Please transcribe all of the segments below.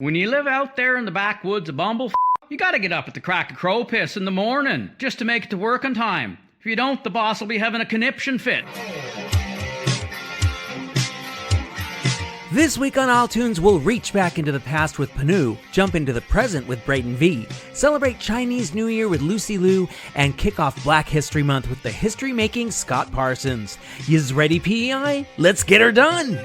When you live out there in the backwoods of Bumble, you gotta get up at the crack of crow piss in the morning just to make it to work on time. If you don't, the boss will be having a conniption fit. This week on isletunes, we'll reach back into the past with Panou, jump into the present with BraedenV, celebrate Chinese New Year with Lucie Liu, and kick off Black History Month with the history-making Scott Parsons. Yous ready, PEI? Let's get her done!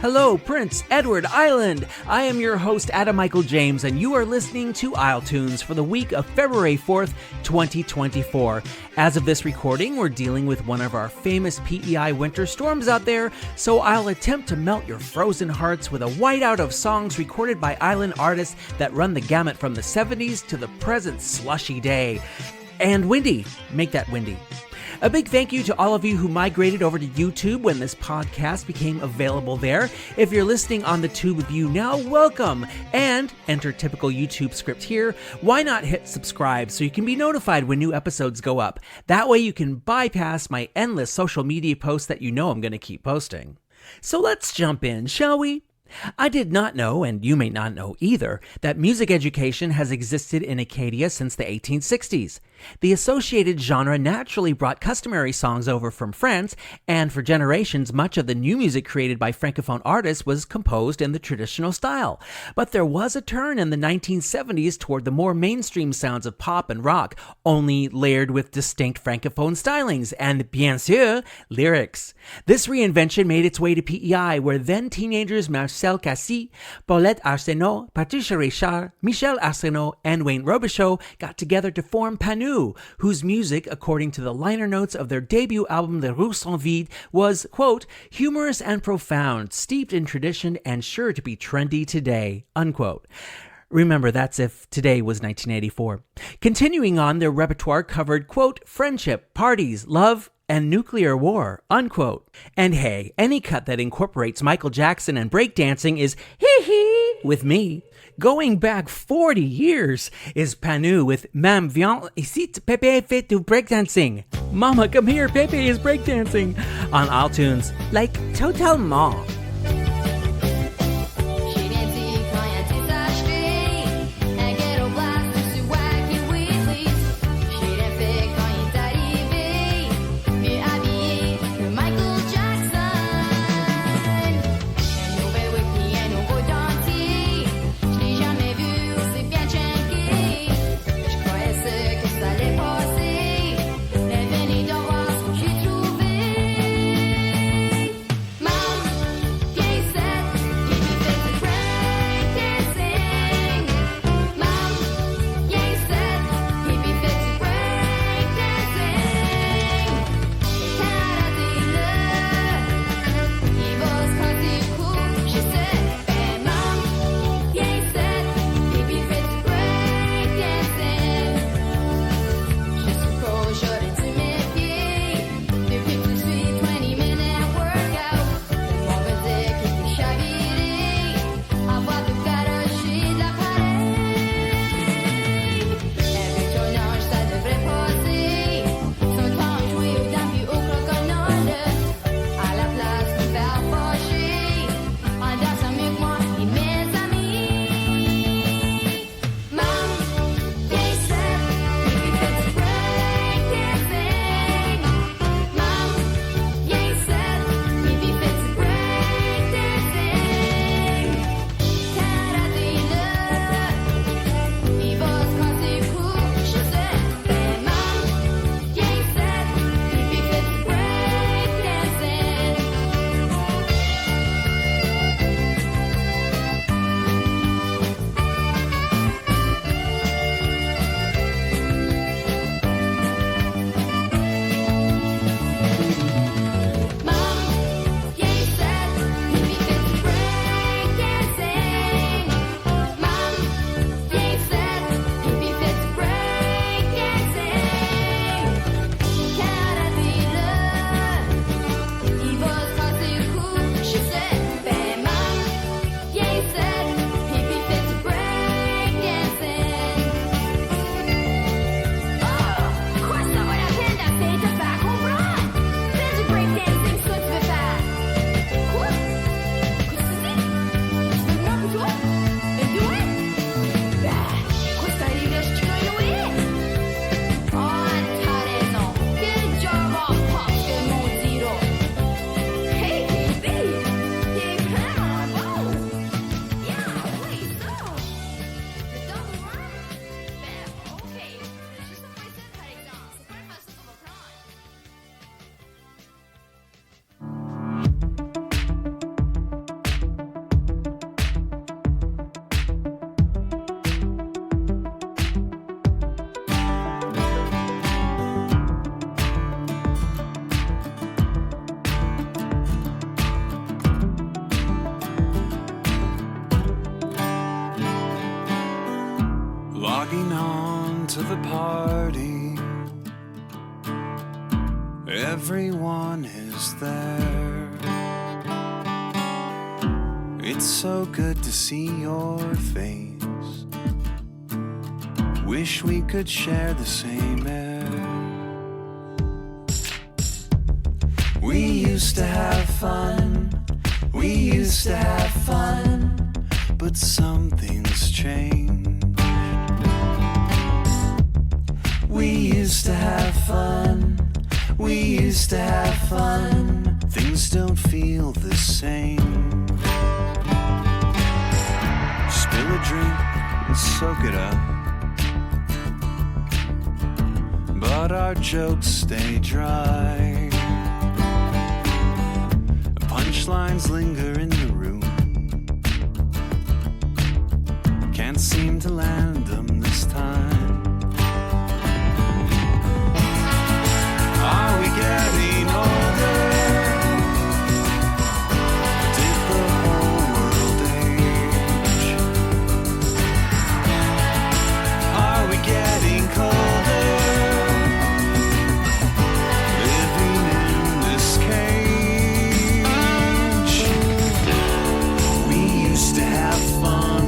Hello, Prince Edward Island! I am your host, Adam Michael James, and you are listening to isletunes for the week of February 4th, 2024. As of this recording, we're dealing with one of our famous PEI winter storms out there, so I'll attempt to melt your frozen hearts with a whiteout of songs recorded by island artists that run the gamut from the 70s to the present slushy day. And windy. Make that windy. A big thank you to all of you who migrated over to YouTube when this podcast became available there. If you're listening on the Tube View now, welcome! And, enter typical YouTube script here, why not hit subscribe so you can be notified when new episodes go up? That way you can bypass my endless social media posts that you know I'm going to keep posting. So let's jump in, shall we? I did not know, and you may not know either, that music education has existed in Acadia since the 1860s. The associated genre naturally brought customary songs over from France, and for generations, much of the new music created by Francophone artists was composed in the traditional style. But there was a turn in the 1970s toward the more mainstream sounds of pop and rock, only layered with distinct Francophone stylings and, bien sûr, lyrics. This reinvention made its way to PEI, where then-teenagers Marcel Cassis, Paulette Arsenault, Patricia Richard, Michel Arsenault, and Wayne Robichaud got together to form Panou, whose music, according to the liner notes of their debut album Les Rues Sont Vides, was, quote, humorous and profound, steeped in tradition and sure to be trendy today, unquote. Remember, that's if today was 1984. Continuing on, their repertoire covered, quote, friendship, parties, love, and nuclear war, unquote. And hey, any cut that incorporates Michael Jackson and breakdancing is hee-hee with me. Going back 40 years is Panou with Mam viens ici, Pepe fait du breakdancing. Mama, come here, Pepe is breakdancing. On isletunes, like totalement. À la place du verre fâché, un dans un mieux que moi. of the party. Everyone is there. It's so good to see your face. Wish we could share the same air. We used to have fun. We used to have fun. But something's changed. We used to have fun. We used to have fun. Things don't feel the same. Spill a drink and soak it up. But our jokes stay dry. Punchlines linger in the room. Can't seem to land them this time. Are we getting older? Did the whole world age? Are we getting colder? Living in this cage. We used to have fun.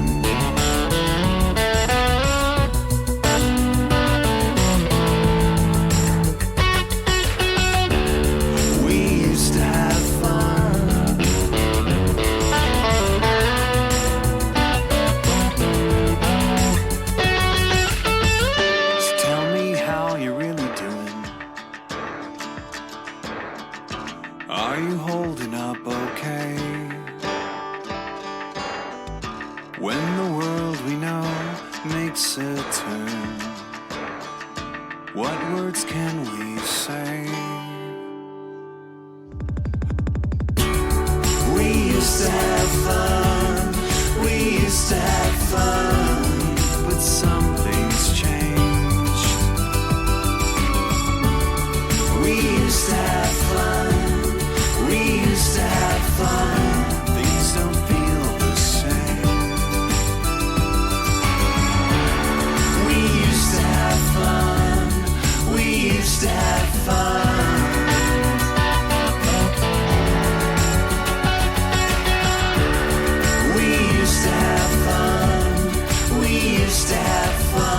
Are you holding up okay? When the world we know makes a turn, what words can we say? We used to have fun. We used to have fun. But something's changed. We used to have fun. We used to have fun. Things don't feel the same. We used to have fun. We used to have fun. We used to have fun. We used to have fun.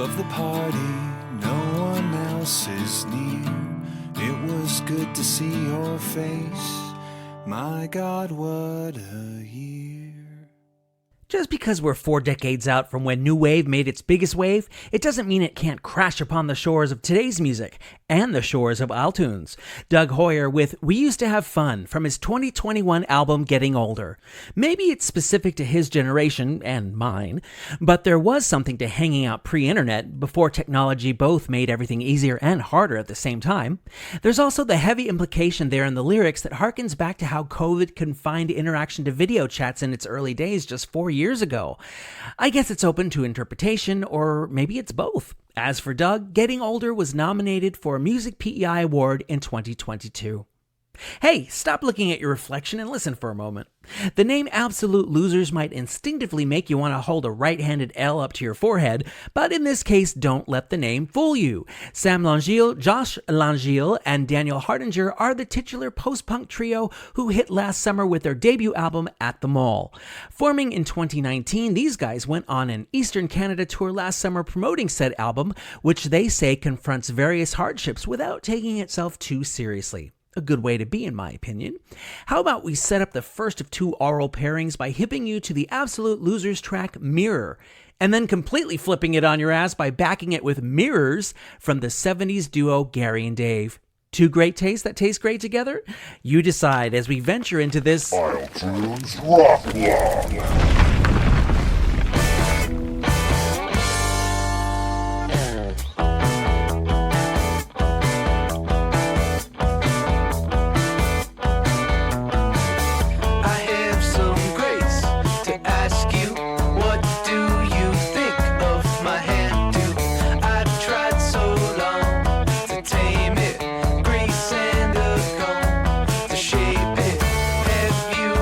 Of the party, no one else is near. It was good to see your face. My God, what a year. Just because we're 4 decades out from when New Wave made its biggest wave, it doesn't mean it can't crash upon the shores of today's music and the shores of iTunes. Doug Hoyer with We Used to Have Fun from his 2021 album Getting Older. Maybe it's specific to his generation and mine, but there was something to hanging out pre-internet before technology both made everything easier and harder at the same time. There's also the heavy implication there in the lyrics that harkens back to how COVID confined interaction to video chats in its early days just 4 years ago. I guess it's open to interpretation, or maybe it's both. As for Doug, Getting Older was nominated for a Music PEI Award in 2022. Hey, stop looking at your reflection and listen for a moment. The name Absolute Losers might instinctively make you want to hold a right-handed L up to your forehead, but in this case, don't let the name fool you. Sam Langille, Josh Langille, and Daniel Hardinger are the titular post-punk trio who hit last summer with their debut album At the Mall. Forming in 2019, these guys went on an Eastern Canada tour last summer promoting said album, which they say confronts various hardships without taking itself too seriously. A good way to be, in my opinion. How about we set up the first of 2 oral pairings by hipping you to the Absolute Losers track Mirror, and then completely flipping it on your ass by backing it with Mirrors from the 70s duo Gary and Dave. 2 great tastes that taste great together? You decide as we venture into this iTunes Rock Block. Shape it. Have you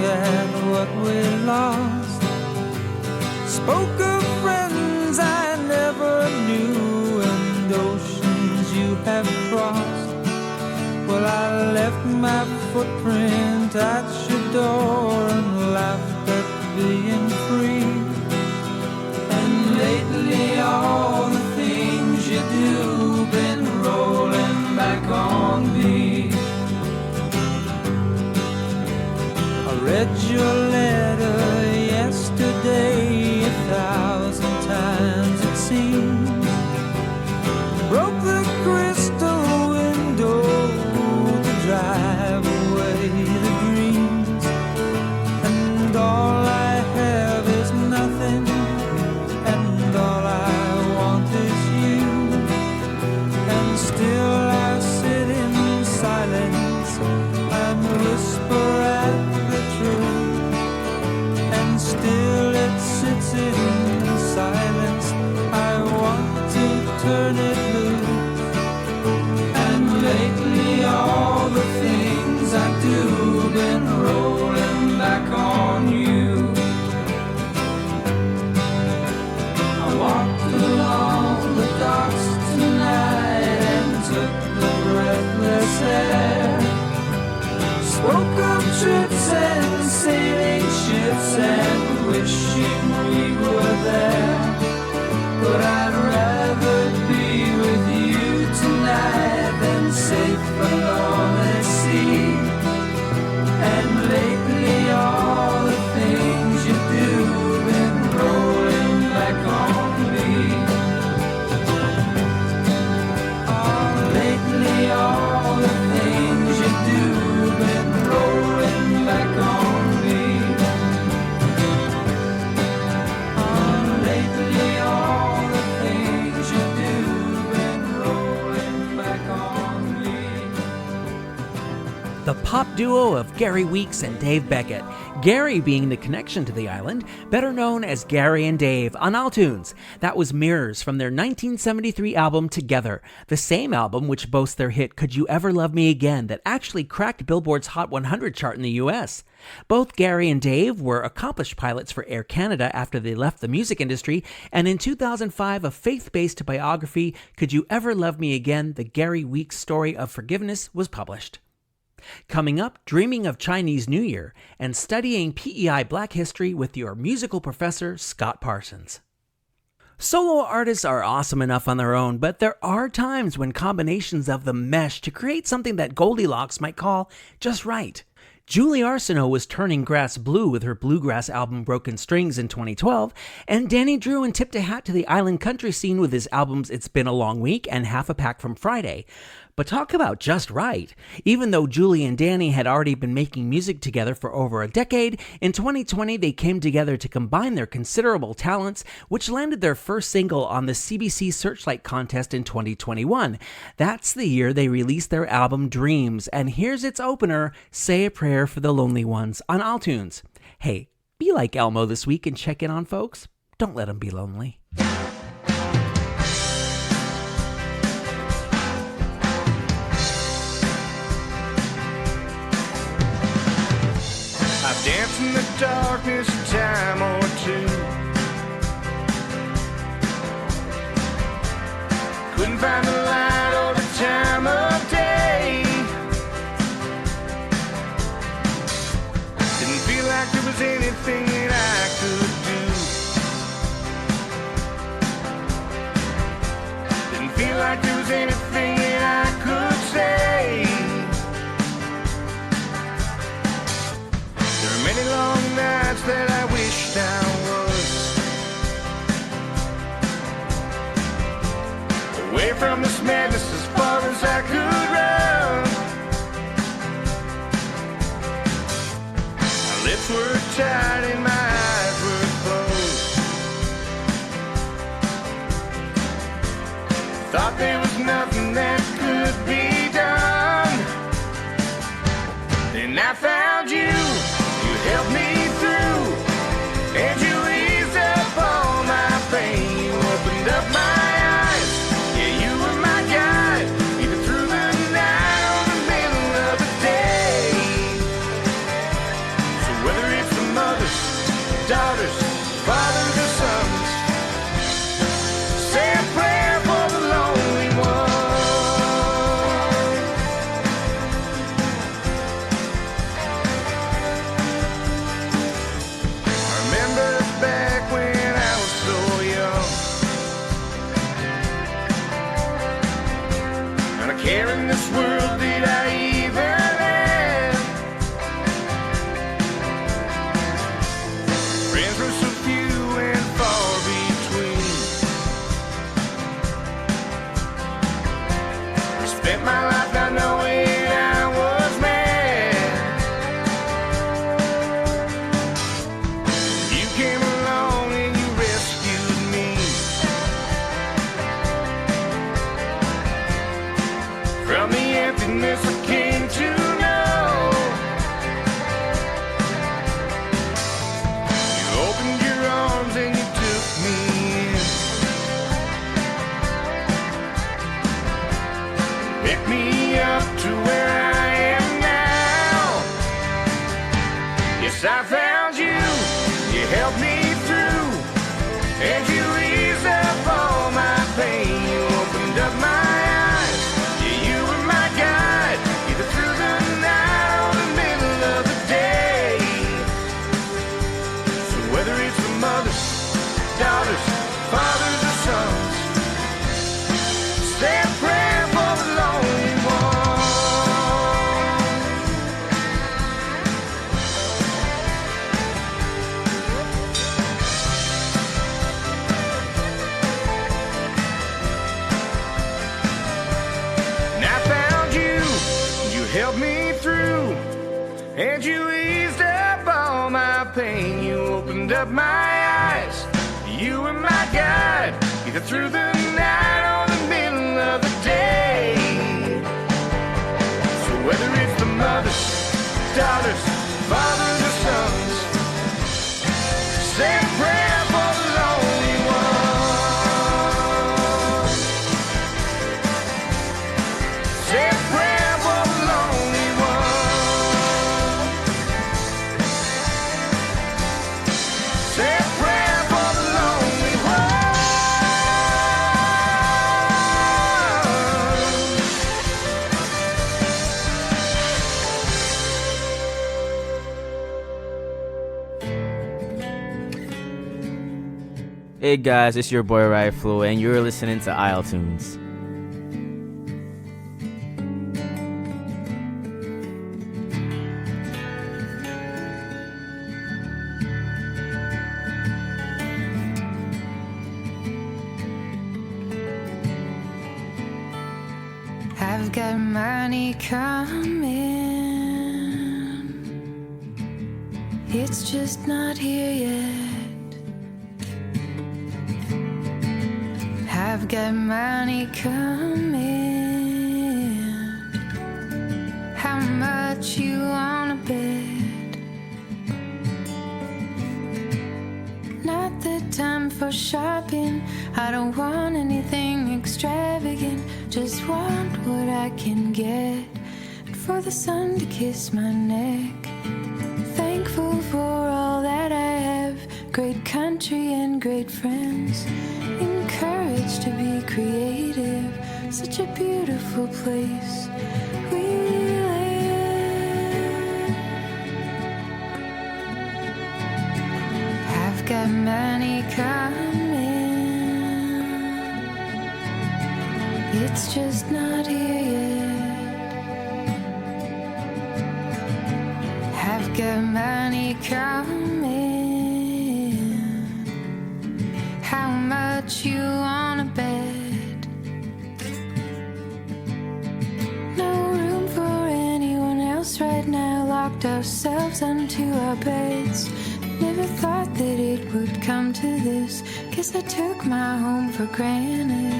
at what we lost. Spoke of friends I never knew and oceans you have crossed. Well, I left my footprint at your door and laughed at being free. And lately all the things you do been rolling back on me. I read your letter yesterday 1,000 times it seems. Broke the crystal window to drive away the dreams. And all I have is nothing, and all I want is you. And still I sit in silence and whisper at the truth. And still it sits in silence, I want to turn it loose. And lately all the things I do been rolling back on you. I walked along the docks tonight and took the breathless air. Spoke of trips and sailing ships and wishing we were there. But I'd rather be with you tonight than safe alone at sea. And lately all the things you do been rolling back on me. Oh, lately all the things you do been rolling back on me. Oh, lately all the things you do been rolling back on me. The pop duo of Gary Weeks and Dave Beckett. Gary being the connection to the island, better known as Gary and Dave on iTunes. That was Mirrors from their 1973 album Together, the same album which boasts their hit Could You Ever Love Me Again that actually cracked Billboard's Hot 100 chart in the US. Both Gary and Dave were accomplished pilots for Air Canada after they left the music industry, and in 2005 a faith-based biography, Could You Ever Love Me Again, The Gary Weeks Story of Forgiveness, was published. Coming up, dreaming of Chinese New Year and studying PEI Black History with your musical professor, Scott Parsons. Solo artists are awesome enough on their own, but there are times when combinations of them mesh to create something that Goldilocks might call just right. Julie Arsenault was turning grass blue with her bluegrass album Broken Strings in 2012, and Danny Drew tipped a hat to the island country scene with his albums It's Been a Long Week and Half a Pack from Friday. But talk about just right. Even though Julie and Danny had already been making music together for over a decade, in 2020 they came together to combine their considerable talents, which landed their first single on the CBC Searchlight contest in 2021. That's the year they released their album Dreams, and here's its opener, Say a Prayer for the Lonely Ones, on iTunes. Hey, be like Elmo this week and check in on folks. Don't let them be lonely. I've danced in the darkness a time or two. Couldn't find the light or the time of day. Didn't feel like there was anything that I could do. Didn't feel like there was anything that I could say. There are many long nights that I wished I was away from this madness as far as I could run. My lips were tied and my eyes were closed. Thought there was nothing that could be done. Then I found you. Help me through, and you eased up all my pain. You opened up my eyes, yeah, you were my guide, even through the night or the middle of the day. So this world did I even have? Friends were so few and far between. I spent my life not knowing I was mad. You came along and you rescued me from the emptiness I came to know. You opened your arms and you took me in. Picked me up to where I am now. Yes, I found you. You helped me through, and you eased up all my pain. You opened up my eyes. Yeah, you were my guide, either through the night or the middle of the day. So whether it's the mothers, daughters, fathers, or sons, say a prayer for the lonely one. And I found you, you helped me through, and you eased up all my pain. You opened up my eyes, you were my guide, either through the night or the middle of the day. So whether it's the mothers, daughters, fathers, or sons, say a prayer for the lonely one. Say a prayer for the lonely one. Say a prayer for the lonely one. Hey guys, it's your boy Rifle, and you're listening to isletunes. I've got money coming, it's just not here yet. I've got money coming, how much you wanna bet? Not the time for shopping, I don't want anything extravagant, just want what I can get, and for the sun to kiss my neck. Thankful for all that I have, great country and great friends, encouraged to be creative, such a beautiful place we live. I've got money coming, it's just not here yet. I've got money coming, how much you wanna bet? No room for anyone else right now, locked ourselves into our beds. Never thought that it would come to this, guess I took my home for granted.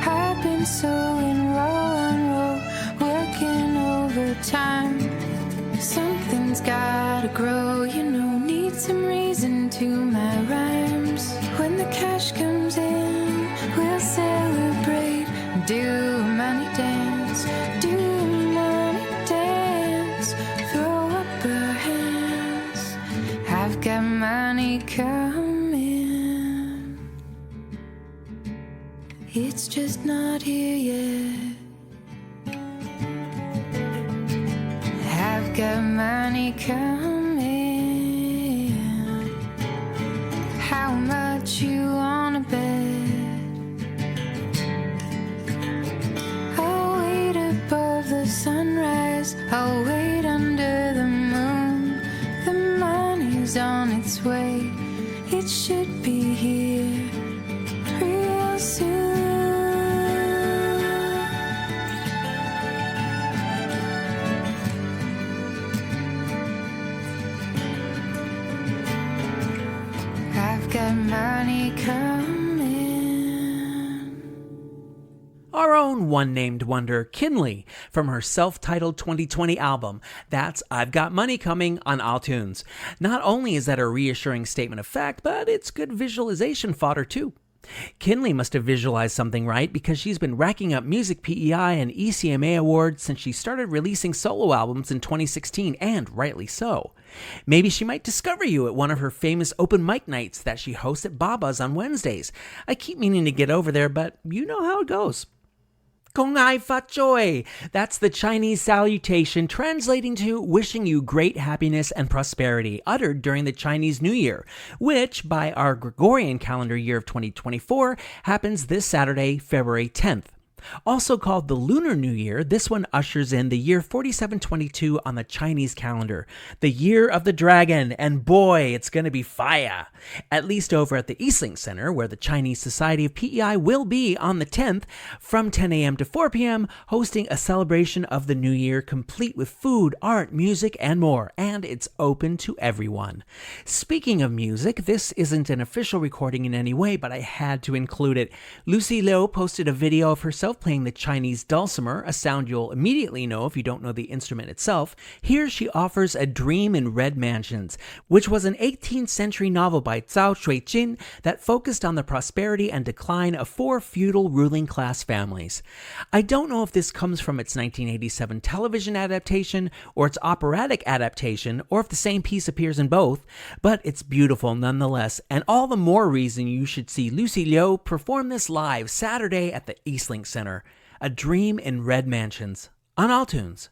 I've been sewing row on row, working overtime. Something's gotta grow, you know, need some reason to my rhymes. When the cash comes in, we'll celebrate, do a money dance, do a money dance, throw up our hands. I've got money coming, it's just not here yet. I've got money coming, how much you wanna bet? I'll wait above I'll wait under the moon. The money's on its way. It should be here real soon. I've got money coming. Our own one-named wonder, Kinley, from her self-titled 2020 album, that's I've Got Money Coming on iTunes. Not only is that a reassuring statement of fact, but it's good visualization fodder too. Kinley must have visualized something right because she's been racking up music PEI and ECMA awards since she started releasing solo albums in 2016, and rightly so. Maybe she might discover you at one of her famous open mic nights that she hosts at Baba's on Wednesdays. I keep meaning to get over there, but you know how it goes. Gong Ai Fat Joy. That's the Chinese salutation translating to wishing you great happiness and prosperity, uttered during the Chinese New Year, which, by our Gregorian calendar year of 2024, happens this Saturday, February 10th. Also called the Lunar New Year, this one ushers in the year 4722 on the Chinese calendar, the year of the dragon, and boy, it's going to be fire. At least over at the Eastlink Center, where the Chinese Society of PEI will be on the 10th, from 10 a.m. to 4 p.m., hosting a celebration of the New Year complete with food, art, music, and more, and it's open to everyone. Speaking of music, this isn't an official recording in any way, but I had to include it. Lucie Liu posted a video of herself playing the Chinese dulcimer, a sound you'll immediately know if you don't know the instrument itself. Here she offers A Dream in Red Mansions, which was an 18th century novel by Zhao Shuijin that focused on the prosperity and decline of 4 feudal ruling class families. I don't know if this comes from its 1987 television adaptation or its operatic adaptation, or if the same piece appears in both, but it's beautiful nonetheless, and all the more reason you should see Lucie Liu perform this live Saturday at the Eastlink Center. A Dream in Red Mansions on iTunes.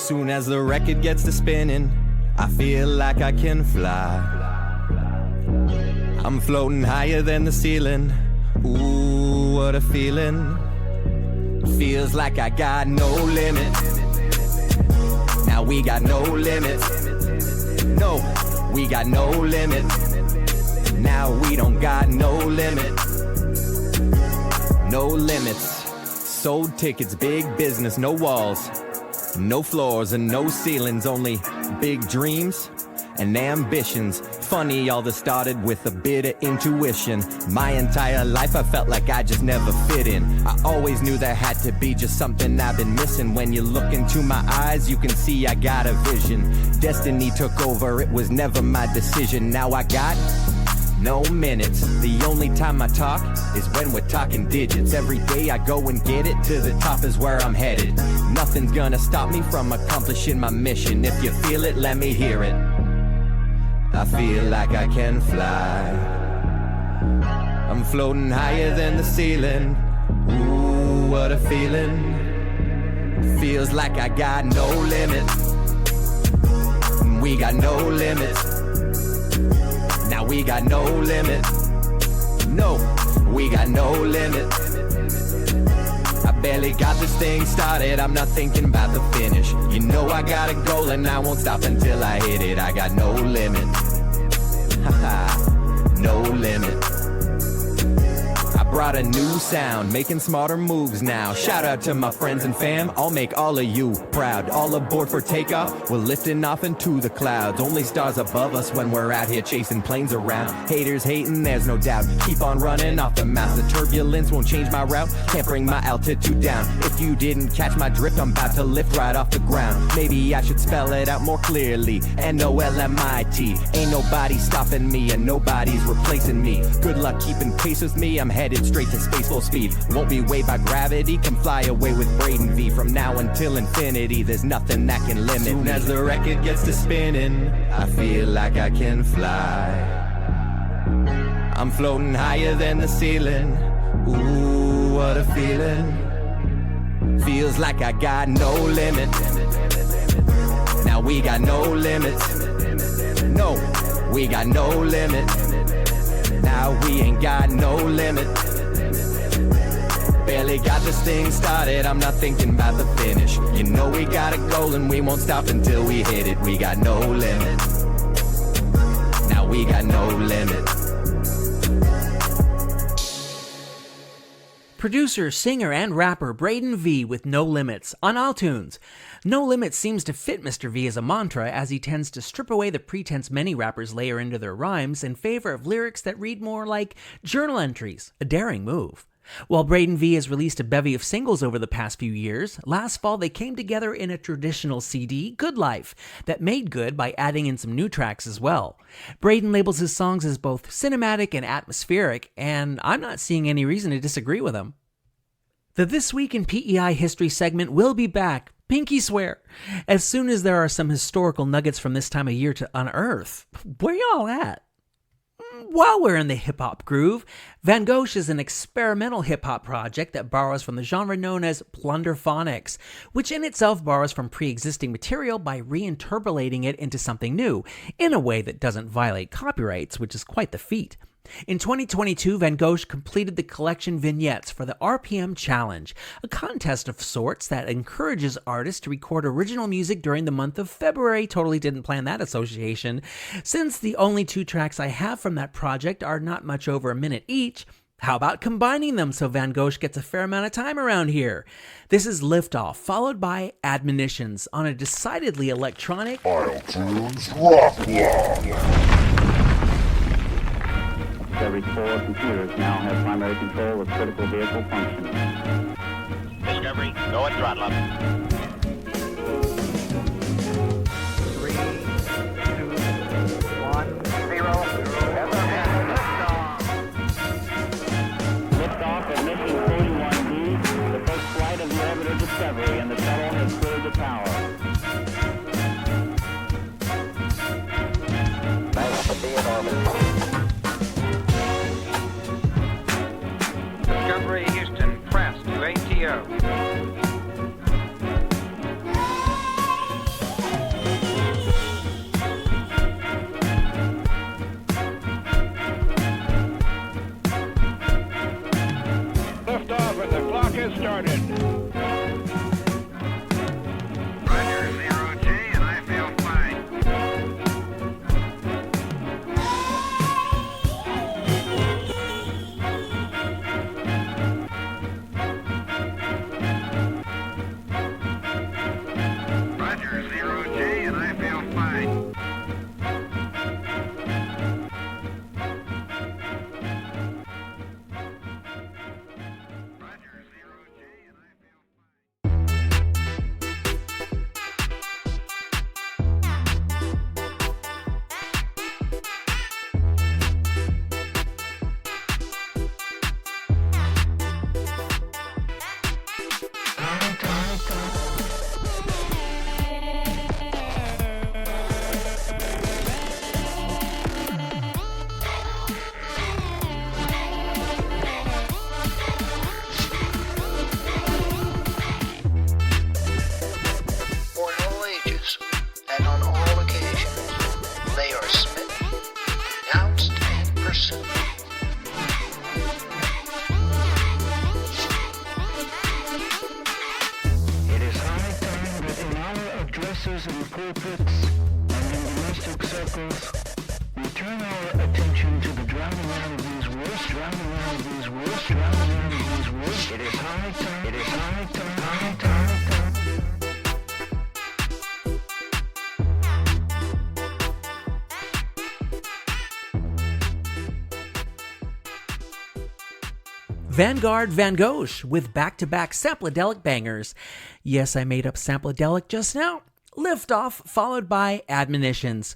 Soon as the record gets to spinning, I feel like I can fly. I'm floating higher than the ceiling. Ooh, what a feeling. Feels like I got no limit. Now we got no limit. No, we got no limit. Now we don't got no limit. No limits. Sold tickets, big business, no walls, no floors and no ceilings, only big dreams and ambitions. Funny, all this started with a bit of intuition. My entire life I felt like I just never fit in. I always knew there had to be just something I've been missing. When you look into my eyes, you can see I got a vision. Destiny took over, it was never my decision. Now I got no minutes. The only time I talk is when we're talking digits. Every day I go and get it, to the top is where I'm headed. Nothing's gonna stop me from accomplishing my mission. If you feel it, let me hear it. I feel like I can fly. I'm floating higher than the ceiling. Ooh, what a feeling. Feels like I got no limit. We got no limits. Now we got no limit. No, we got no limit. I barely got this thing started, I'm not thinking about the finish. You know I got a goal and I won't stop until I hit it. I got no limit. Haha, no limit. I brought a new sound, making smarter moves now. Shout out to my friends and fam, I'll make all of you proud. All aboard for takeoff, we're lifting off into the clouds. Only stars above us when we're out here chasing planes around. Haters hating, there's no doubt. Keep on running off the mouth. The turbulence won't change my route, can't bring my altitude down. If you didn't catch my drift, I'm about to lift right off the ground. Maybe I should spell it out more clearly. N-O-L-M-I-T. Ain't nobody stopping me and nobody's replacing me. Good luck keeping pace with me, I'm headed straight to space full speed. Won't be weighed by gravity, can fly away with BraedenV. From now until infinity, there's nothing that can limit me. Soon as the record gets to spinning, I feel like I can fly. I'm floating higher than the ceiling. Ooh, what a feeling. Feels like I got no limit. Now we got no limits. No, we got no limit. Now we ain't got no limit. Barely got this thing started, I'm not thinking about the finish. You know we got a goal and we won't stop until we hit it. We got no limit. Now we got no limit. Producer, singer, and rapper BraedenV with No Limits on iTunes. No Limits seems to fit Mr. V as a mantra, as he tends to strip away the pretense many rappers layer into their rhymes in favor of lyrics that read more like journal entries, a daring move. While BraedenV has released a bevy of singles over the past few years, last fall they came together in a traditional CD, Good Life, that made good by adding in some new tracks as well. Braeden labels his songs as both cinematic and atmospheric, and I'm not seeing any reason to disagree with him. The This Week in PEI History segment will be back, pinky swear, as soon as there are some historical nuggets from this time of year to unearth. Where y'all at? While we're in the hip-hop groove, Van Gogh is an experimental hip-hop project that borrows from the genre known as plunderphonics, which in itself borrows from pre-existing material by reinterpolating it into something new, in a way that doesn't violate copyrights, which is quite the feat. In 2022, Van Gogh completed the collection Vignettes for the RPM Challenge, a contest of sorts that encourages artists to record original music during the month of February. Totally didn't plan that association. Since the only two tracks I have from that project are not much over a minute each, how about combining them so Van Gogh gets a fair amount of time around here? This is Liftoff, followed by Admonitions on a decidedly electronic iTunes Rock Block. Every 4 computers now have primary control of critical vehicle functions. Discovery, go at throttle up. 3, 2, 1, 0. Liftoff of mission 41D, the first flight of the orbiter Discovery, and the shuttle has cleared the tower. Thanks for being orbit. Discovery Houston, press to ATO. dresses and pulpits and in domestic circles, we turn our attention to the drowning out of these worst, drowning out of these worst, drowning out of these worst. It is high time, it is high time, high time. Vanguard Van Gogh with back-to-back Sampledelic bangers. Yes, I made up Sampledelic just now. Liftoff followed by Admonitions.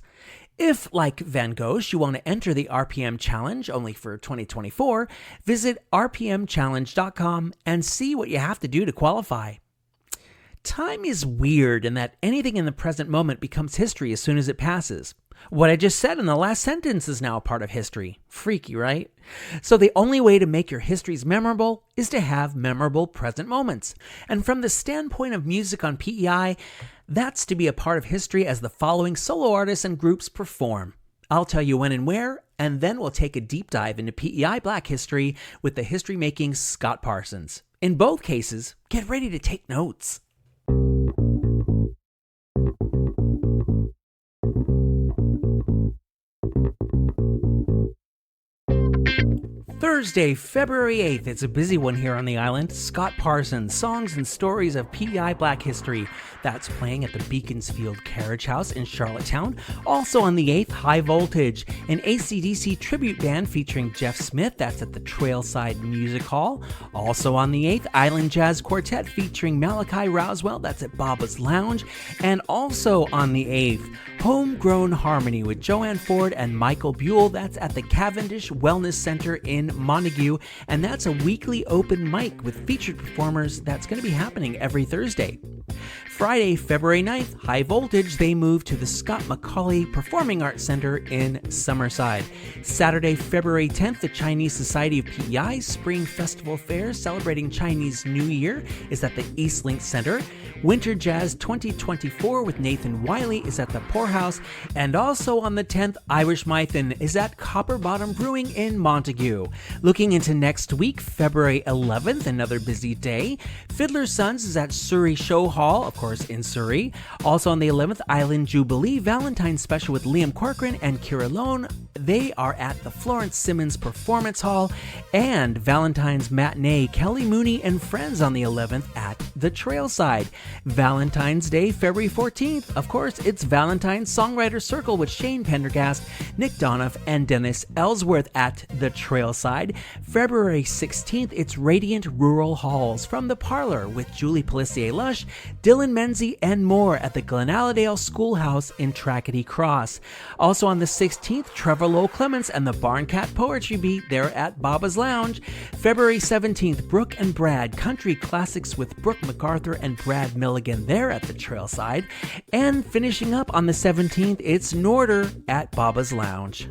If, like Van Gogh, you want to enter the RPM Challenge only for 2024, visit rpmchallenge.com and see what you have to do to qualify. Time is weird in that anything in the present moment becomes history as soon as it passes. What I just said in the last sentence is now a part of history. Freaky, right? So the only way to make your histories memorable is to have memorable present moments. And from the standpoint of music on PEI, that's to be a part of history as the following solo artists and groups perform. I'll tell you when and where, and then we'll take a deep dive into PEI Black history with the history-making Scott Parsons. In both cases, get ready to take notes. Thursday, February 8th. It's a busy one here on the island. Scott Parsons, Songs and Stories of PEI Black History. That's playing at the Beaconsfield Carriage House in Charlottetown. Also on the 8th, High Voltage, an AC/DC tribute band featuring Jeff Smith. That's at the Trailside Music Hall. Also on the 8th, Island Jazz Quartet featuring Malachi Roswell. That's at Baba's Lounge. And also on the 8th, Homegrown Harmony with Joanne Ford and Michael Buell. That's at the Cavendish Wellness Center in Montague, and that's a weekly open mic with featured performers that's going to be happening every Thursday. Friday, February 9th, High Voltage, they move to the Scott Macaulay Performing Arts Center in Summerside. Saturday, February 10th, the Chinese Society of PEI Spring Festival Fair celebrating Chinese New Year is at the Eastlink Center. Winter Jazz 2024 with Nathan Wiley is at the Poorhouse, and also on the 10th, Irish Mython is at Copper Bottom Brewing in Montague. Looking into next week, February 11th, another busy day. Fiddler's Sons is at Surrey Show Hall, of course in Surrey. Also on the 11th, Island Jubilee Valentine's Special with Liam Corcoran and Kira Lone. They are at the Florence Simmons Performance Hall. And Valentine's Matinee, Kelly Mooney and Friends on the 11th at the Trailside. Valentine's Day, February 14th, of course, it's Valentine's Songwriter Circle with Shane Pendergast, Nick Donoff, and Dennis Ellsworth at the Trailside. February 16th, it's Radiant Rural Halls from the Parlor with Julie Pelissier-Lush, Dylan Menzie, and more at the Glenalladale Schoolhouse in Trackety Cross. Also on the 16th, Trevor Lowe Clements and the Barncat Poetry Beat, they're at Baba's Lounge. February 17th, Brooke and Brad Country Classics with Brooke MacArthur and Brad Milligan there at the Trailside. And finishing up on the 17th, it's Norder at Baba's Lounge.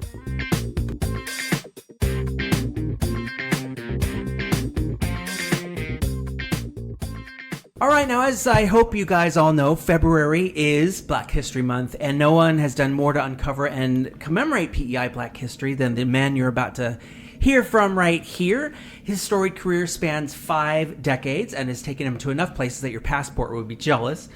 All right, now as I hope you guys all know, February is Black History Month, and no one has done more to uncover and commemorate PEI Black History than the man you're about to hear from right here. His storied career spans 5 decades and has taken him to enough places that your passport would be jealous.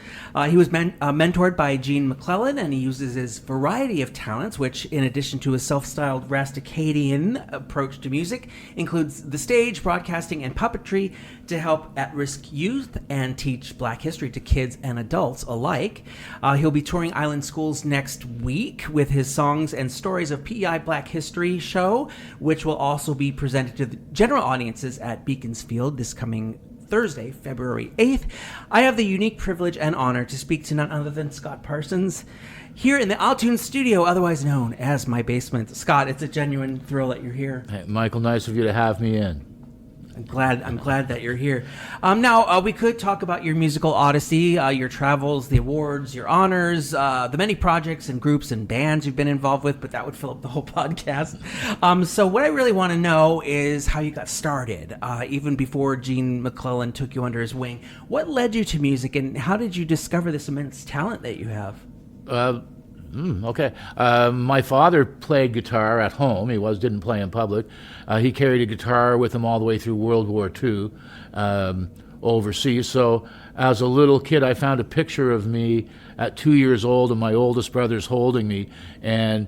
He was mentored by Gene McClellan, and he uses his variety of talents, which, in addition to his self-styled Rasticadian approach to music, includes the stage, broadcasting, and puppetry to help at-risk youth and teach Black history to kids and adults alike. He'll be touring island schools next week with his Songs and Stories of PEI Black History show, which will also be presented to the general audiences at Beaconsfield this coming Thursday, February 8th. I have the unique privilege and honor to speak to none other than Scott Parsons here in the iTunes studio, otherwise known as my basement. Scott, it's a genuine thrill that you're here. Hey, Michael, nice of you to have me in. I'm glad that you're here. Now, we could talk about your musical odyssey, your travels, the awards, your honors, the many projects and groups and bands you've been involved with, but that would fill up the whole podcast. So what I really want to know is how you got started, even before Gene McClellan took you under his wing. What led you to music, and how did you discover this immense talent that you have? Okay. My father played guitar at home. He didn't play in public. He carried a guitar with him all the way through World War II overseas. So as a little kid, I found a picture of me at 2 years old, and my oldest brother's holding me, and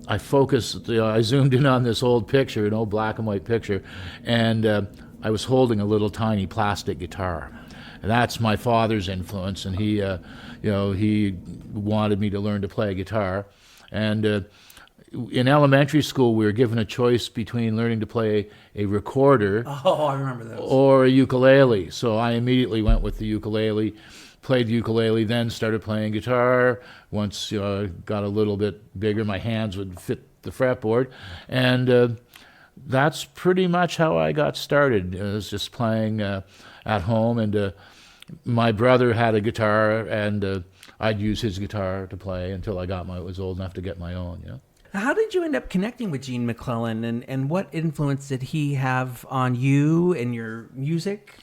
I focused, I zoomed in on this old picture, an old black and white picture, and I was holding a little tiny plastic guitar. And that's my father's influence, and he wanted me to learn to play guitar. And in elementary school, we were given a choice between learning to play a recorder I remember those. or a ukulele. So I immediately went with the ukulele, played the ukulele, then started playing guitar. Once got a little bit bigger, my hands would fit the fretboard. And that's pretty much how I got started. It was just playing at home, and my brother had a guitar, and I'd use his guitar to play until I was old enough to get my own. How did you end up connecting with Gene McClellan, and what influence did he have on you and your music?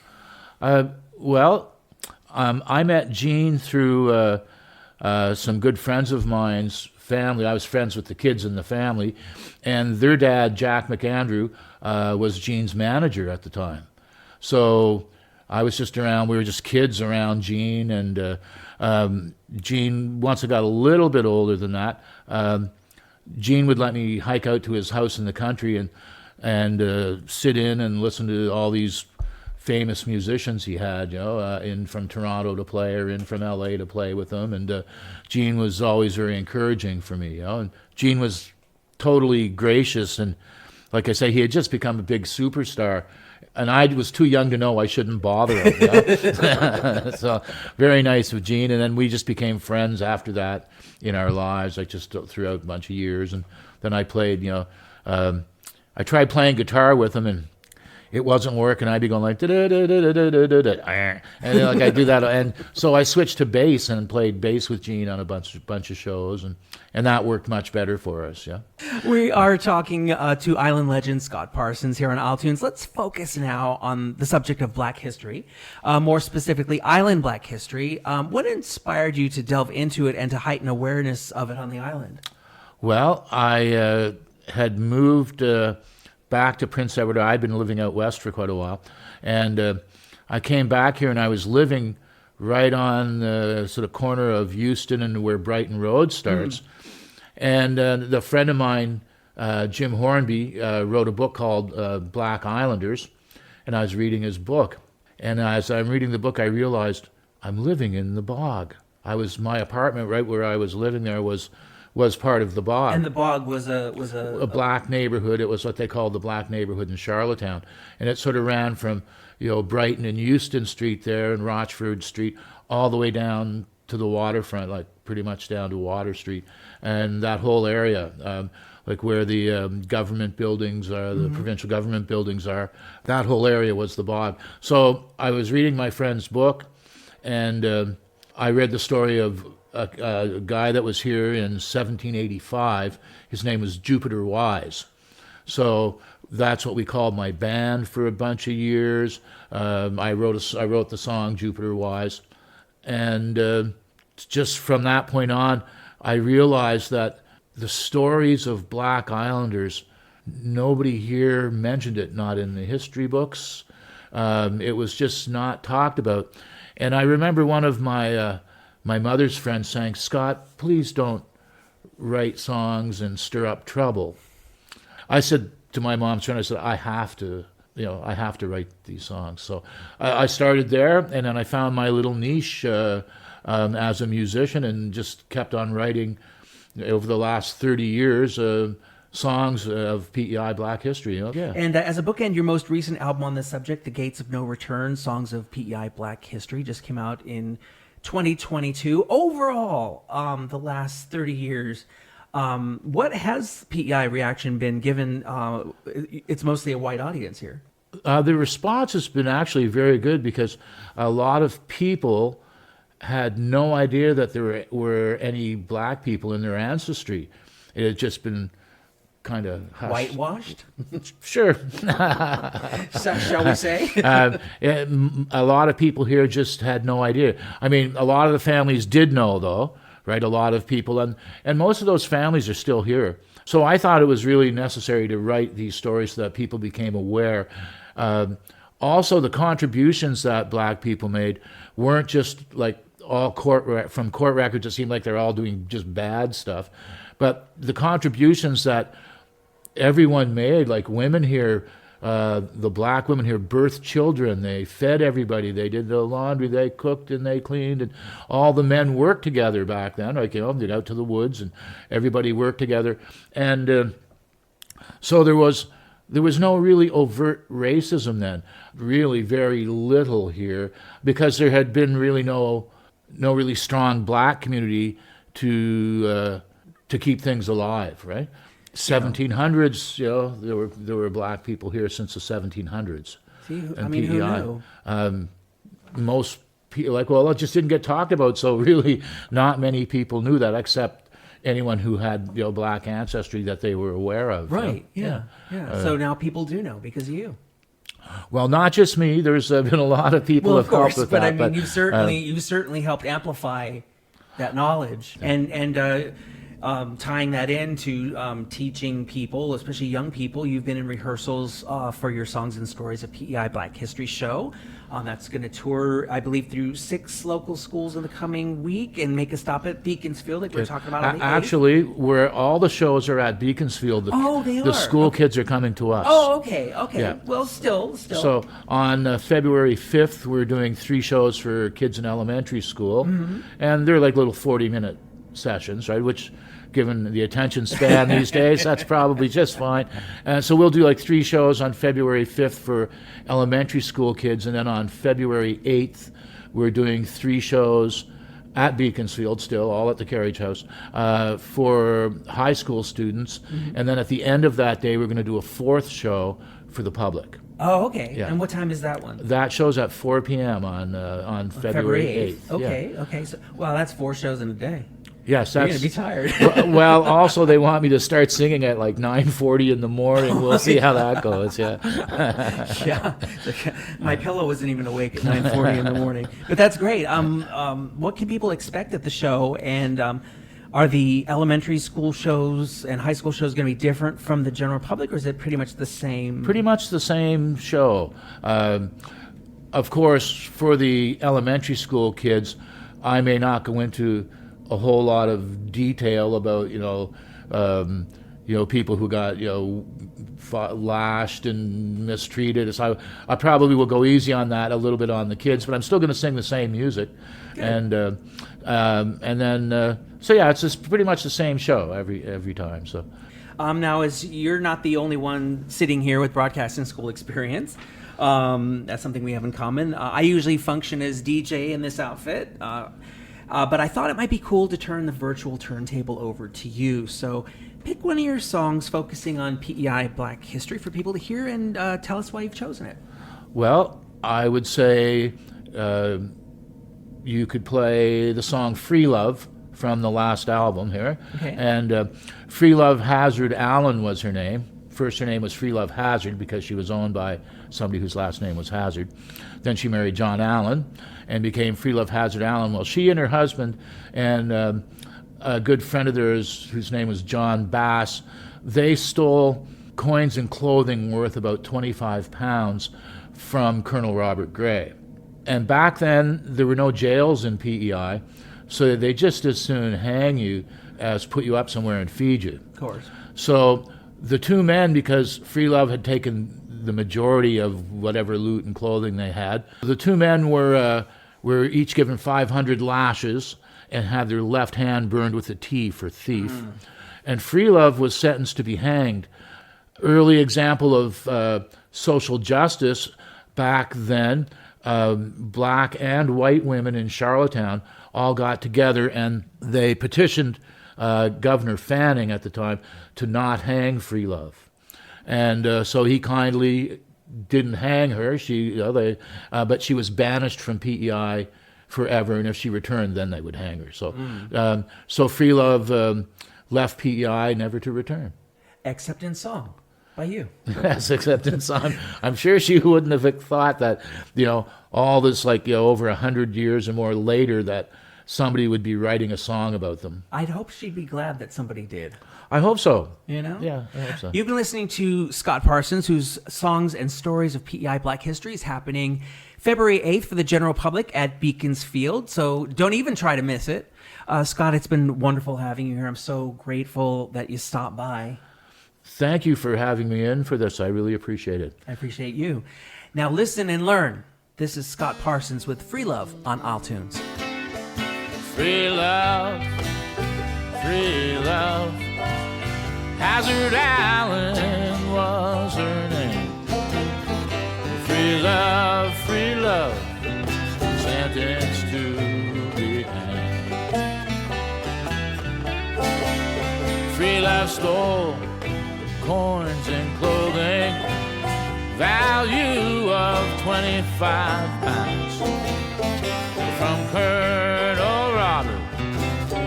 Well, I met Gene through some good friends of mine's family. I was friends with the kids in the family, and their dad, Jack McAndrew, was Gene's manager at the time. So I was just around, we were just kids around Gene, and Gene, once I got a little bit older than that, Gene would let me hike out to his house in the country and sit in and listen to all these famous musicians he had, in from Toronto to play, or in from LA to play with them. And Gene was always very encouraging for me, and Gene was totally gracious, and like I say, he had just become a big superstar, and I was too young to know I shouldn't bother him. So very nice with Gene, and then we just became friends after that in our lives, like just throughout a bunch of years. And then I played, I tried playing guitar with him, and it wasn't working. I'd be going like, and like I do that, and so I switched to bass and played bass with Gene on a bunch of shows, and that worked much better for us. Yeah. We are talking to island legend Scott Parsons here on iTunes. Let's focus now on the subject of Black history, more specifically island Black history. What inspired you to delve into it and to heighten awareness of it on the island? Well, I had moved back to Prince Edward. I'd been living out west for quite a while, and I came back here, and I was living right on the sort of corner of Euston and where Brighton Road starts. And the friend of mine, Jim Hornby, wrote a book called Black Islanders, and I was reading his book. And as I'm reading the book, I realized I'm living in the bog. My apartment right where I was living there was part of the bog. And the bog was a black neighborhood. It was what they called the black neighborhood in Charlottetown. And it sort of ran from, Brighton and Euston Street there and Rochford Street all the way down to the waterfront, like pretty much down to Water Street. And that whole area, like where the government buildings are, the provincial government buildings are, that whole area was the bog. So I was reading my friend's book, and I read the story of a guy that was here in 1785. His name was Jupiter Wise. So that's what we called my band for a bunch of years. I wrote the song Jupiter Wise, and just from that point on, I realized that the stories of Black Islanders, nobody here mentioned it, not in the history books. It was just not talked about. And I remember one of my mother's friends saying, "Scott, please don't write songs and stir up trouble." I said to my mom's friend, I said, I have to write these songs. So I started there, and then I found my little niche as a musician, and just kept on writing over the last 30 years songs of PEI Black history. Yeah. And as a bookend, your most recent album on this subject, The Gates of No Return, Songs of PEI Black History, just came out in 2022. Overall, the last 30 years, what has PEI reaction been, given it's mostly a white audience here? The response has been actually very good, because a lot of people had no idea that there were any black people in their ancestry. It had just been kind of hushed. Whitewashed? Sure. Shall we say? A lot of people here just had no idea. I mean, a lot of the families did know, though, right? A lot of people, and most of those families are still here. So I thought it was really necessary to write these stories so that people became aware. also the contributions that black people made weren't just like all from court records. It seemed like they're all doing just bad stuff, but the contributions that everyone made, like women here, the black women here birthed children, they fed everybody, they did the laundry, they cooked and they cleaned, and all the men worked together back then, like, they'd out to the woods and everybody worked together. And so there was no really overt racism then, really very little here, because there had been really no really strong black community to keep things alive, right? 1700s, there were black people here since the 1700s. See, and who knew? Most people, it just didn't get talked about, so really not many people knew that, except anyone who had black ancestry that they were aware of. Right, yeah. So now people do know because of you. Well, not just me. There's been a lot of people who have helped with that. But I mean, you certainly helped amplify that knowledge, and tying that into teaching people, especially young people. You've been in rehearsals for your Songs and Stories of PEI Black History show. That's going to tour, I believe, through 6 local schools in the coming week and make a stop at Beaconsfield, like we were talking about on the 8th. Actually, where all the shows are at Beaconsfield, the school kids are coming to us. Oh, okay. Yeah. Well, still. So on February 5th, we're doing 3 shows for kids in elementary school, and they're like little 40-minute sessions, right? Which, given the attention span these days, that's probably just fine. And so we'll do like 3 shows on February 5th for elementary school kids, and then on February 8th, we're doing 3 shows at Beaconsfield, still all at the Carriage House, for high school students. And then at the end of that day, we're going to do a 4th show for the public. Oh, okay. Yeah. And what time is that one? That show's at 4 p.m. on February 8th. Okay. So, that's 4 shows in a day. Yes, You're going to be tired. Well, also they want me to start singing at like 9:40 in the morning. We'll see how that goes. Yeah. Yeah. My pillow wasn't even awake at 9:40 in the morning. But that's great. What can people expect at the show? And are the elementary school shows and high school shows going to be different from the general public, or is it pretty much the same? Pretty much the same show. Of course, for the elementary school kids, I may not go into a whole lot of detail about people who got lashed and mistreated. So I probably will go easy on that a little bit on the kids, but I'm still going to sing the same music. Good. And then it's just pretty much the same show every time. So now, as you're not the only one sitting here with broadcasting school experience, that's something we have in common. I usually function as DJ in this outfit. But I thought it might be cool to turn the virtual turntable over to you. So pick one of your songs focusing on PEI Black history for people to hear, and tell us why you've chosen it. Well, I would say you could play the song Free Love from the last album here. Okay. And Free Love Hazard Allen was her name. First, her name was Free Love Hazard because she was owned by somebody whose last name was Hazard. Then she married John Allen and became Free Love Hazard Allen. Well, she and her husband and a good friend of theirs whose name was John Bass, they stole coins and clothing worth about 25 pounds from Colonel Robert Gray. And back then, there were no jails in PEI, so they just as soon hang you as put you up somewhere and feed you. Of course. So the 2 men, because Free Love had taken the majority of whatever loot and clothing they had, the 2 men were each given 500 lashes and had their left hand burned with a T for thief. And Free Love was sentenced to be hanged. Early example of social justice back then, black and white women in Charlottetown all got together and they petitioned Governor Fanning at the time to not hang Free Love. And so he kindly didn't hang her. But she was banished from PEI forever, and if she returned, then they would hang her. So, so Free Love left PEI never to return. Except in song, by you. Yes, except in song. I'm sure she wouldn't have thought that, all this over 100 years or more later, that somebody would be writing a song about them. I'd hope she'd be glad that somebody did. I hope so. You know? Yeah, I hope so. You've been listening to Scott Parsons, whose Songs and Stories of PEI Black History is happening February 8th for the general public at Beacons Field, so don't even try to miss it. Scott, it's been wonderful having you here. I'm so grateful that you stopped by. Thank you for having me in for this. I really appreciate it. I appreciate you. Now listen and learn. This is Scott Parsons with Free Love on iTunes. Free love, free love. Hazard Allen was her name. Free love, sentenced to be hanged. Free love stole coins and clothing, value of 25 pounds, from Colonel Robert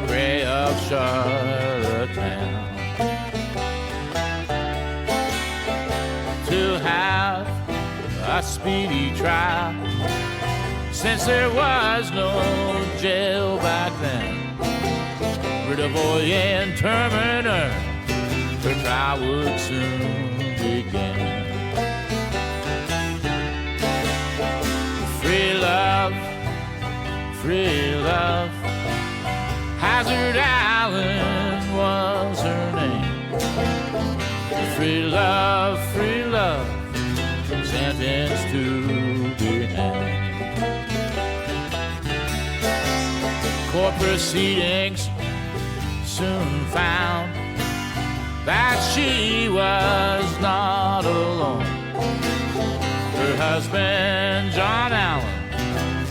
Gray of Charlottetown. To have a speedy trial, since there was no jail back then. Rid of Oye and Terminer, the trial would soon begin. Free love, Hazard Allen was her name. Free love, sentenced to be hanged. Court proceedings soon found that she was not alone. Her husband, John Allen,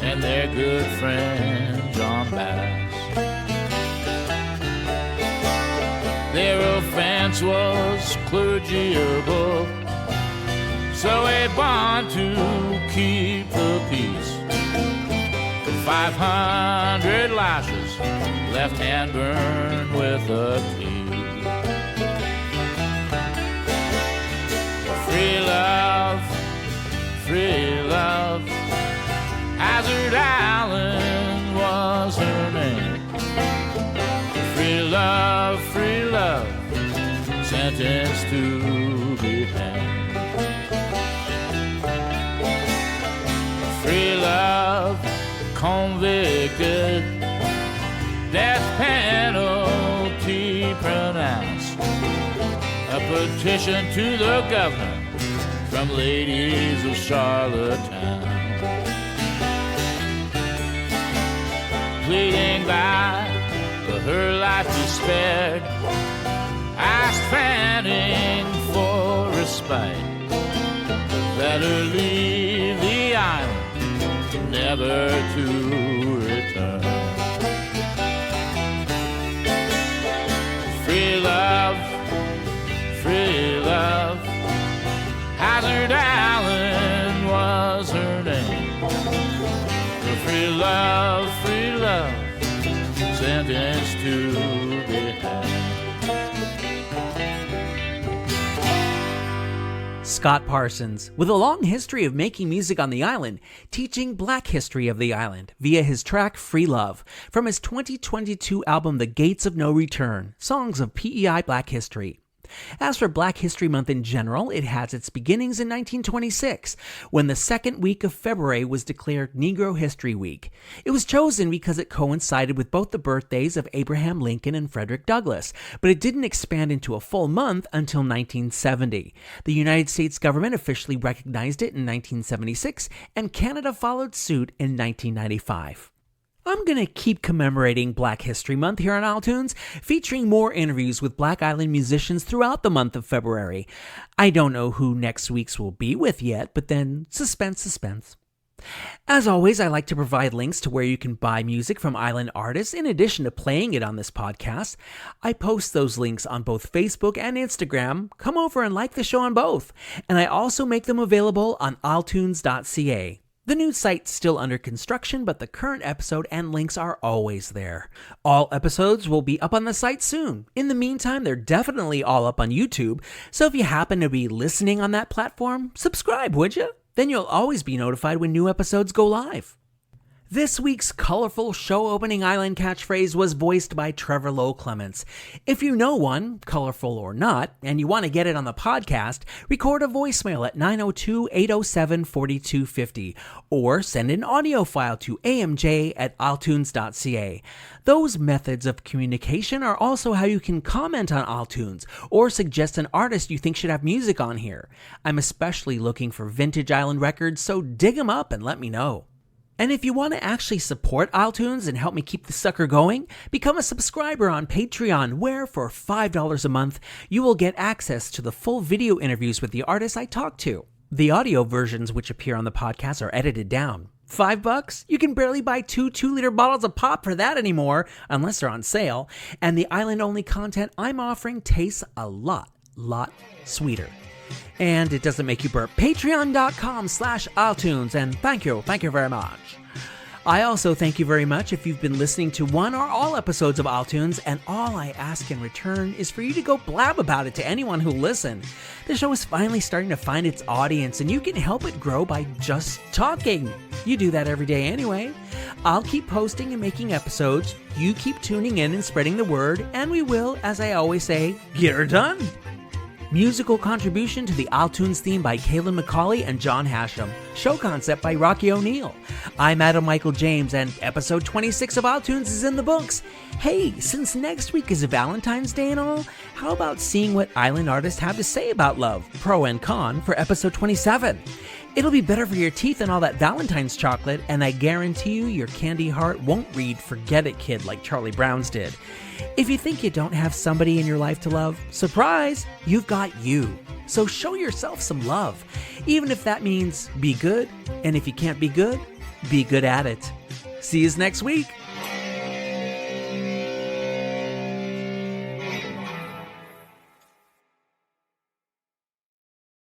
and their good friend, John Bass. Their offense was clergyable, so a bond to keep the peace. 500 lashes, left hand burned with a teeth. Free love, Hazard Allen was her name. Free love, sentenced to be hanged. Free love, convicted, death penalty pronounced. A petition to the governor from ladies of Charlottetown, pleading that her life be spared, asked Fanning for respite, let her leave the island, never to return. Free love, Hazard Allen was her name. Free love, sentenced to be hanged. Scott Parsons, with a long history of making music on the island, teaching Black history of the island via his track Free Love from his 2022 album The Gates of No Return, Songs of PEI Black History. As for Black History Month in general, it has its beginnings in 1926, when the second week of February was declared Negro History Week. It was chosen because it coincided with both the birthdays of Abraham Lincoln and Frederick Douglass, but it didn't expand into a full month until 1970. The United States government officially recognized it in 1976, and Canada followed suit in 1995. I'm going to keep commemorating Black History Month here on iTunes, featuring more interviews with Black Island musicians throughout the month of February. I don't know who next week's will be with yet, but then suspense. As always, I like to provide links to where you can buy music from island artists in addition to playing it on this podcast. I post those links on both Facebook and Instagram. Come over and like the show on both. And I also make them available on altunes.ca. The new site's still under construction, but the current episode and links are always there. All episodes will be up on the site soon. In the meantime, they're definitely all up on YouTube, so if you happen to be listening on that platform, subscribe, would you? Then you'll always be notified when new episodes go live. This week's colorful show-opening island catchphrase was voiced by Trevor Lowe Clements. If you know one, colorful or not, and you want to get it on the podcast, record a voicemail at 902-807-4250 or send an audio file to amj@altunes.ca. Those methods of communication are also how you can comment on iTunes or suggest an artist you think should have music on here. I'm especially looking for vintage island records, so dig them up and let me know. And if you want to actually support iTunes and help me keep the sucker going, become a subscriber on Patreon, where for $5 a month, you will get access to the full video interviews with the artists I talk to. The audio versions which appear on the podcast are edited down. $5? You can barely buy 2 2-liter bottles of pop for that anymore, unless they're on sale. And the island-only content I'm offering tastes a lot sweeter. And it doesn't make you burp. Patreon.com/iTunes, and thank you very much. I also thank you very much if you've been listening to one or all episodes of iTunes, and all I ask in return is for you to go blab about it to anyone who'll listen. The show is finally starting to find its audience, and you can help it grow by just talking. You do that every day anyway. I'll keep posting and making episodes. You keep tuning in and spreading the word, and we will, as I always say, get her done. Musical contribution to the iTunes theme by Kaylin McCauley and John Hashem. Show concept by Rocky O'Neill. I'm Adam Michael James, and episode 26 of iTunes is in the books. Hey, since next week is Valentine's Day and all, how about seeing what island artists have to say about love, pro and con, for episode 27? It'll be better for your teeth than all that Valentine's chocolate, and I guarantee you your candy heart won't read Forget It Kid like Charlie Brown's did. If you think you don't have somebody in your life to love, surprise, you've got you. So show yourself some love, even if that means be good, and if you can't be good at it. See you next week.